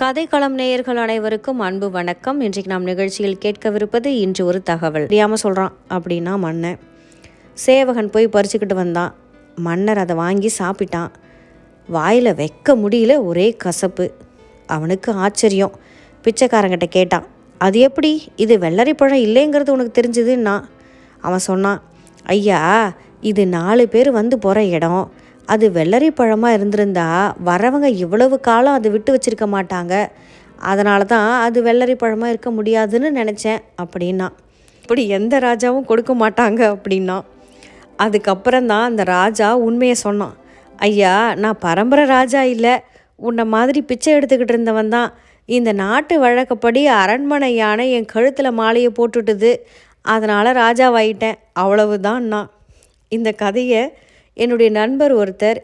கதைக்களம் நேயர்கள் அனைவருக்கும் அன்பு வணக்கம். இன்றைக்கு நாம் நிகழ்ச்சியில் கேட்கவிருப்பது இன்று ஒரு தகவல். தெரியாமல் சொல்கிறான் அப்படின்னா மன்னன் சேவகன் போய் பறிச்சுக்கிட்டு வந்தான். மன்னர் அதை வாங்கி சாப்பிட்டான். வாயில் வைக்க முடியல, ஒரே கசப்பு. அவனுக்கு ஆச்சரியம். பிச்சைக்காரங்கிட்ட கேட்டான், அது எப்படி இது வெள்ளரி பழம் இல்லைங்கிறது உனக்கு தெரிஞ்சுதுன்னா? அவன் சொன்னான், ஐயா, இது 4 பேர் வந்து போகிற இடம். அது வெள்ளரி பழமாக இருந்திருந்தா வரவங்க இவ்வளவு காலம் அது விட்டு வச்சிருக்க மாட்டாங்க. அதனால தான் அது வெள்ளரி பழமாக இருக்க முடியாதுன்னு நினச்சேன் அப்படின்னா. இப்படி எந்த ராஜாவும் கொடுக்க மாட்டாங்க அப்படின்னா. அதுக்கப்புறம் தான் அந்த ராஜா உண்மையை சொன்னான். ஐயா, நான் பரம்பரை ராஜா இல்லை, உன்னை மாதிரி பிச்சை எடுத்துக்கிட்டு இருந்தவன் தான். இந்த நாட்டு வழக்கப்படி அரண்மனை யானை என் கழுத்தில் மாலையை போட்டுட்டுது, அதனால் ராஜாவாயிட்டேன், அவ்வளவுதான். இந்த கதையை என்னுடைய நண்பர் ஒருத்தர்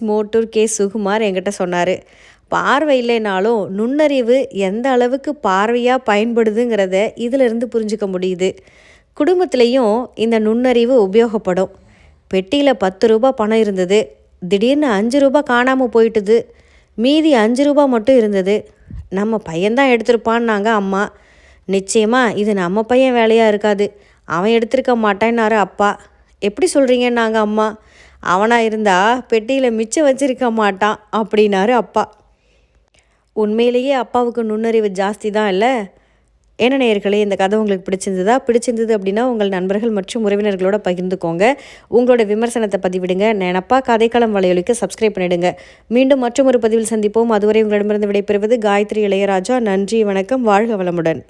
மோட்டூர் கே சுகுமார் என்கிட்ட சொன்னார். பார்வை இல்லைனாலும் நுண்ணறிவு எந்த அளவுக்கு பார்வையாக பயன்படுதுங்கிறத இதிலிருந்து புரிஞ்சுக்க முடியுது. குடும்பத்துலேயும் இந்த நுண்ணறிவு உபயோகப்படும். பெட்டியில் 10 ரூபா பணம் இருந்தது, திடீர்னு 5 ரூபா காணாமல் போயிட்டுது. மீதி 5 ரூபா மட்டும் இருந்தது. நம்ம பையன்தான் எடுத்திருப்பான்னாங்க அம்மா. நிச்சயமாக இது நம்ம பையன் வேலையாக இருக்காது, அவன் எடுத்திருக்க மாட்டேன்னாரு அப்பா. எப்படி சொல்கிறீங்கன்னாங்க அம்மா. அவனாக இருந்தால் பெட்டியில் மிச்சம் வச்சிருக்க மாட்டான் அப்படின்னாரு அப்பா. உண்மையிலேயே அப்பாவுக்கு நுண்ணறிவு ஜாஸ்தி தான் இல்லை? என்ன நேயர்களே, இந்த கதை உங்களுக்கு பிடிச்சிருந்தது அப்படின்னா உங்கள் நண்பர்கள் மற்றும் உறவினர்களோட பகிர்ந்துக்கோங்க. உங்களோட விமர்சனத்தை பதிவிடுங்க. நினப்பா கதைக்களம் வலையொலிக்கு சப்ஸ்கிரைப் பண்ணிடுங்க. மீண்டும் மற்றும் ஒரு பதிவில் சந்திப்போம். அதுவரை உங்களிடமிருந்து விடைபெறுவது காயத்ரி இளையராஜா. நன்றி, வணக்கம், வாழ்க வளமுடன்.